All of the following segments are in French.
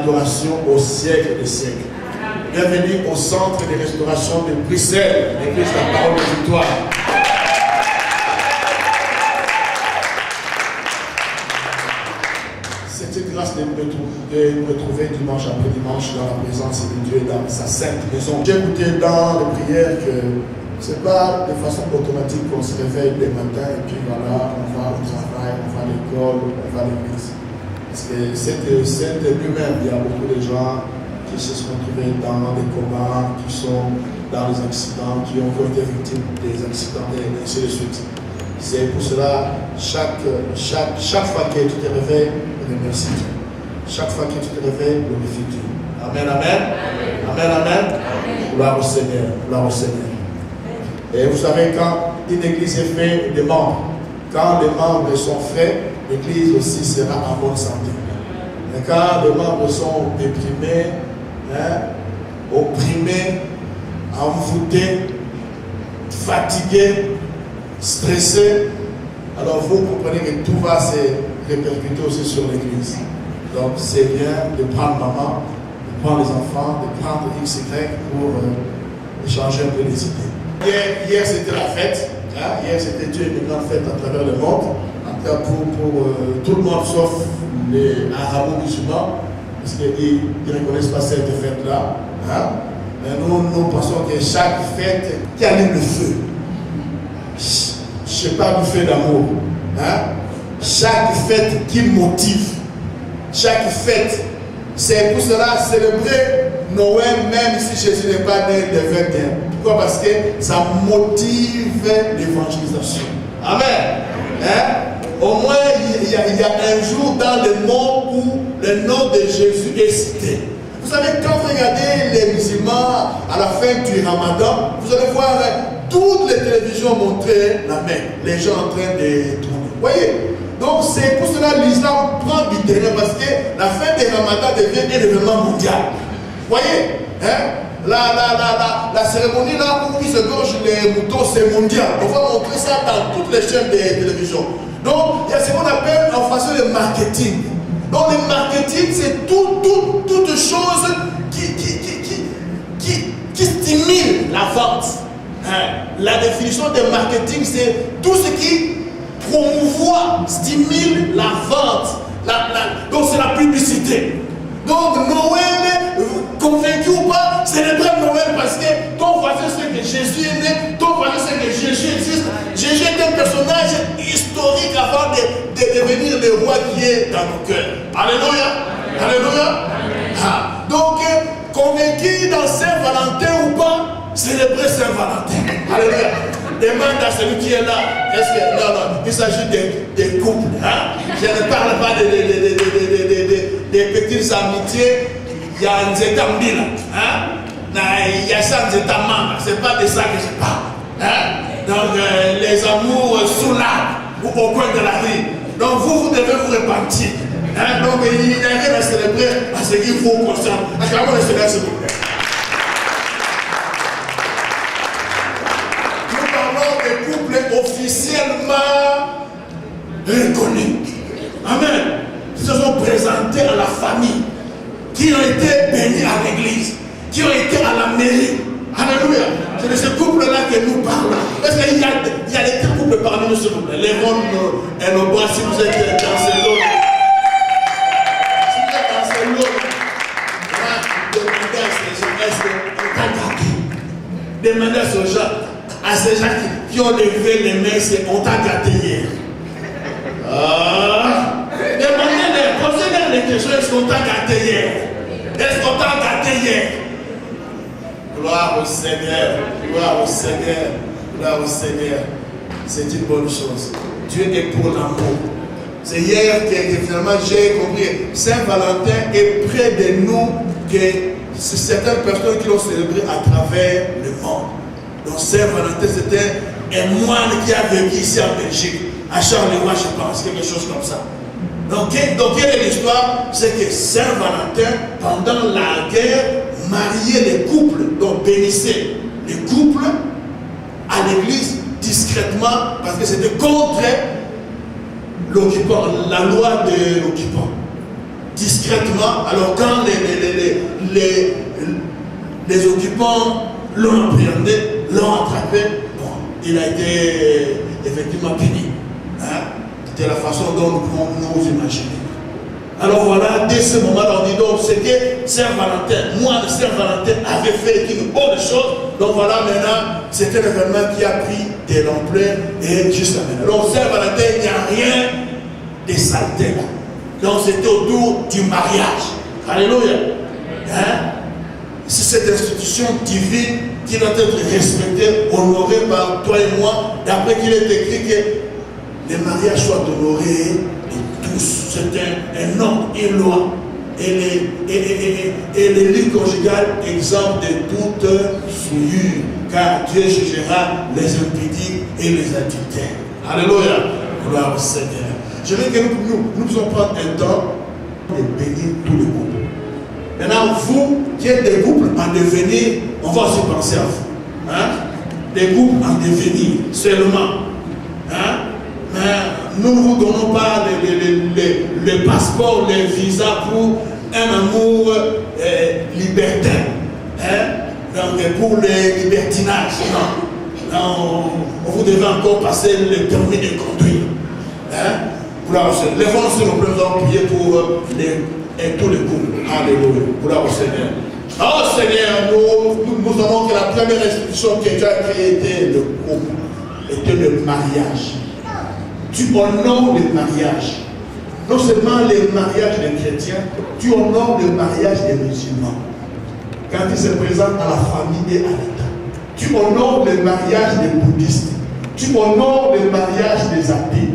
l'adoration au siècle des siècles. Bienvenue au centre de restauration de Bruxelles, l'église de la parole de victoire. C'est une grâce de me retrouver dimanche après dimanche dans la présence de Dieu dans sa sainte maison. J'ai écouté dans les prières que ce n'est pas de façon automatique qu'on se réveille le matin et puis voilà, on va au travail, on va à l'école, on va à l'église. Parce que c'est lui-même, il y a beaucoup de gens qui se sont retrouvés dans des comas, qui sont dans les accidents, qui ont été victimes des accidents et ainsi de suite. C'est pour cela, chaque fois que tu te réveilles, remercie Dieu. Chaque fois que tu te réveilles, glorifie Dieu. Amen, amen. Amen, amen. Gloire au Seigneur. Gloire au Seigneur. Et vous savez, quand une église est faite de membres, quand les membres sont faits, l'église aussi sera en bonne santé. Mais quand les membres sont déprimés, opprimés, envoûtés, fatigués, stressés, alors vous comprenez que tout va se répercuter aussi sur l'église. Donc c'est bien de prendre maman, de prendre les enfants, de prendre XY pour échanger un peu les idées. Hier c'était la fête, hier c'était Dieu une grande fête à travers le monde, pour tout le monde sauf les arabo-musulmans, parce qu'ils ne reconnaissent pas cette fête-là. Mais nous pensons que chaque fête qui allume le feu, je ne sais pas, du feu d'amour. Chaque fête qui motive, chaque fête, c'est pour cela célébrer Noël, même si Jésus n'est pas né le 21. Pourquoi? Parce que ça motive l'évangélisation. Amen. Au moins, il y a un jour dans le monde où le nom de Jésus est cité. Vous savez, quand vous regardez les musulmans à la fin du Ramadan, vous allez voir toutes les télévisions montrer la Mecque, les gens en train de tourner. Vous voyez? Donc c'est pour cela que l'islam prend du terrain, parce que la fin du Ramadan devient un événement mondial. Vous voyez? La cérémonie là où ils se gorgent les moutons, c'est mondial. On va montrer ça dans toutes les chaînes de télévision. Donc il y a ce qu'on appelle en façon de marketing. Donc le marketing, c'est toute chose qui stimule la vente. La définition de marketing, c'est tout ce qui promouvoit, stimule la vente. Donc c'est la publicité. Donc Noël, convaincu ou pas, célébrer Noël parce que ton voisin sait que Jésus est né, ton voisin sait que Jésus existe. Jésus est un personnage historique avant de devenir le roi qui est dans nos cœurs. Alléluia. Alléluia. Donc, convaincu dans Saint-Valentin ou pas, célébrer Saint-Valentin. Alléluia. Demande à celui qui est là. Est-ce que. Non, il s'agit des couples. Je ne parle pas des petites amitiés. Il y a un Zétambila. Il y a ça, Zétamanga. Ce n'est pas de ça que je parle. Donc, les amours sous l'arbre ou au coin de la rue. Donc, vous devez vous repentir. Donc, il n'y a rien à célébrer parce qu'il faut conscience. Acclamons le Seigneur, s'il vous plaît. Nous parlons des couples officiellement reconnus. Amen. Qui se sont présentés à la famille, qui ont été bénis à l'église, qui ont été à la mairie. Alléluia. C'est de ce couple-là que nous parlons. Parce qu'il y a des couples parmi nous, s'il vous plaît. Lèvons et nos bras si vous êtes dans ces lots. Si vous êtes dans ces lots, demandez à ces gens, est-ce qu'on t'a gâté? Demandez à ces gens qui ont levé les mains, c'est on t'a gâté hier. Demandez-les, posez-leur les questions, est-ce qu'on t'a gâté hier? Est-ce qu'on t'a gâté hier? Gloire au Seigneur, gloire au Seigneur, gloire au Seigneur. C'est une bonne chose. Dieu est pour l'amour. C'est hier que finalement j'ai compris. Saint-Valentin est près de nous que certaines personnes qui l'ont célébré à travers le monde. Donc Saint-Valentin, c'était un moine qui a vécu ici en Belgique, à Charleroi, je pense, quelque chose comme ça. Donc quelle est l'histoire? C'est que Saint-Valentin, pendant la guerre, mariait les couples, donc bénissait les couples à l'église discrètement, parce que c'était contre l'occupant, la loi de l'occupant. discrètement. Alors quand les occupants l'ont appréhendé, l'ont attrapé, bon, il a été effectivement puni. Hein? C'était la façon dont nous pouvons nous imaginer. Alors voilà, dès ce moment-là, on dit donc c'était Saint-Valentin. Moi, le Saint-Valentin avait fait une autre chose. Donc voilà, maintenant, c'était l'événement qui a pris de l'ampleur et jusqu'à maintenant. Donc Saint-Valentin, il n'y a rien de saleté là. Donc c'était autour du mariage. Alléluia. Hein? C'est cette institution divine qui doit être respectée, honorée par toi et moi, d'après qu'il est écrit que les mariages soient honorés de tous. C'est un ordre et loi. Et les lits conjugales exemptent de toute souillure, car Dieu jugera les impudiques et les adultères. Alléluia. Gloire au Seigneur. Je veux que nous puissions prendre un temps de bénir tous les couples. Maintenant, vous qui êtes des couples en devenir, on va aussi penser à vous. Hein? Des couples en devenir seulement. Hein? Mais nous ne vous donnons pas les passeports, les visas pour un amour libertin. Hein? Donc, pour les libertinages. Non. Non, vous devez encore passer le permis de conduire. Hein? Lèvons-nous sur nos présents, prier pour tous les couples. Alléluia. Gloire au Seigneur. Oh Seigneur, nous savons que la première institution qui a déjà créée était le couple, était le mariage. Tu honores le mariage. Non seulement le mariage des chrétiens, tu honores le mariage des musulmans. Quand ils se présentent à la famille et à l'État. Tu honores le mariage des bouddhistes. Tu honores le mariage des athées.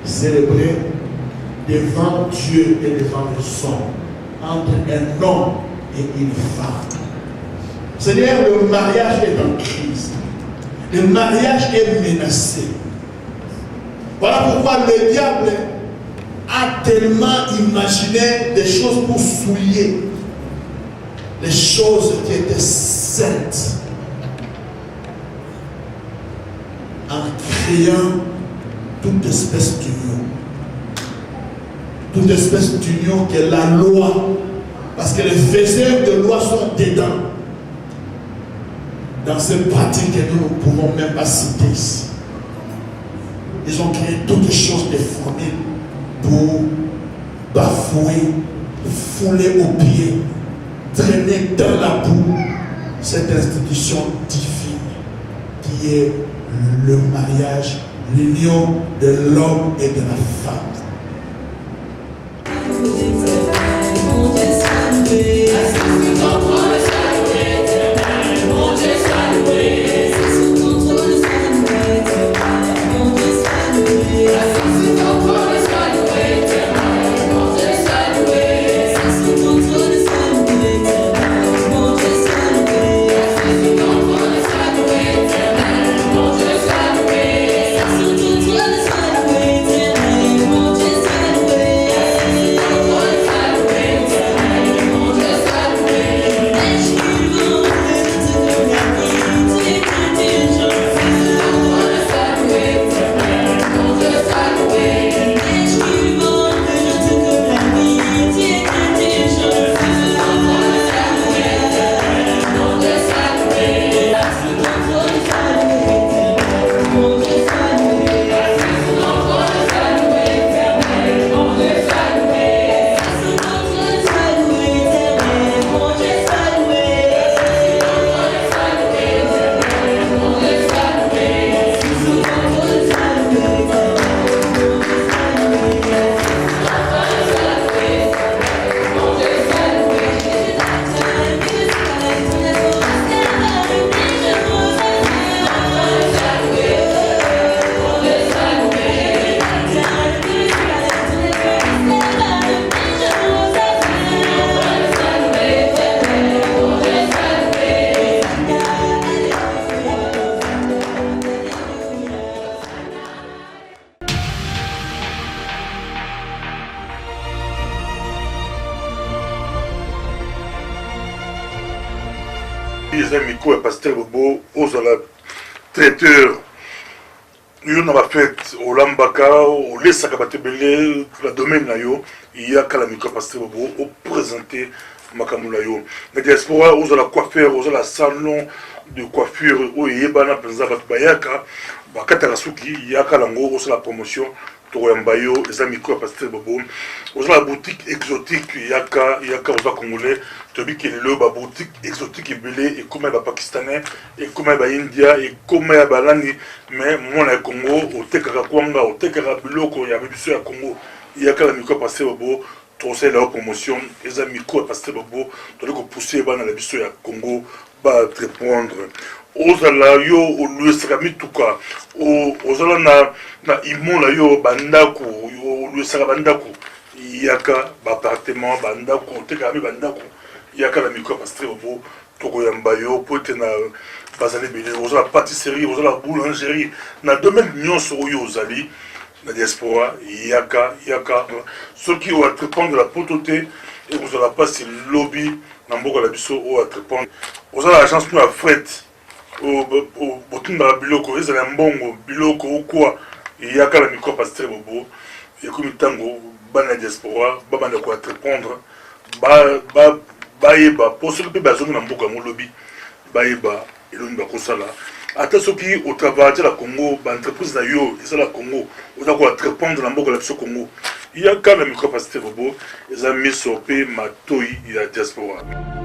Célébrer devant Dieu et devant le son, entre un homme et une femme. Seigneur, le mariage est en crise. Le mariage est menacé. Voilà pourquoi le diable a tellement imaginé des choses pour souiller les choses qui étaient saintes en créant toute espèce d'union. Toute espèce d'union qui est la loi. Parce que les faiseurs de loi sont dedans. Dans ces pratiques que nous ne pouvons même pas citer ici. Ils ont créé toutes choses déformées pour bafouer, fouler aux pieds, traîner dans la boue cette institution divine qui est le mariage, l'union de l'homme et de la femme. eza miko ya Pasteur Bobo ozala traiteur yo na ba fête au lambaka au lesaka batebele la domaine na yo il y a kala micro pasteur bobo au présenter makambo na yo na diaspora aux la coiffeur aux la salon de coiffure o yebana penza bat bayaka bakata suki il y a kala ngo au la promotion Toyambayo, les amis quoi pasteur bobo aux la boutique exotique yaka aux congolais tu dis que le boutique exotique est belé et comme ba pakistanais et comme ba india et comme ba langi mais moi na Congo au tekaka kwanga au tekaka biloko ya biso ya Congo yaka la micro pasteur bobo tout c'est la promotion les amis quoi pasteur bobo tu dois pousser ba na la biso ya Congo ba répondre ozala yo oluesaka mituka ozala na imola yo bandako oluesaka bandako yaka baappartement bandako otekaka mi bandako yaka na micro pasteur obo tokoyamba yo po ete na bazali ebele ozala pâtisserie ozala boulangerie na domaine nyonso oyo ozali na diaspora yaka soki oatrependre la poto te ekozala mpasi lobi na mboka na biso oatrependre ozala agence no ya fret botunda biloko ezala mbongo biloko okwa yaka la micro pasteur bobo ekomi ntango bana diaspora babanda koatrependre bayeba po soki mpe bazongi na mboka yango lobi bayeba eloni bakosala ata soki otravaille la Congo baentreprise na yo ezala Congo oza koatrependre na mboka na biso Congo yaka la micro pasteur bobo eza miso mpe matoi ya diaspora.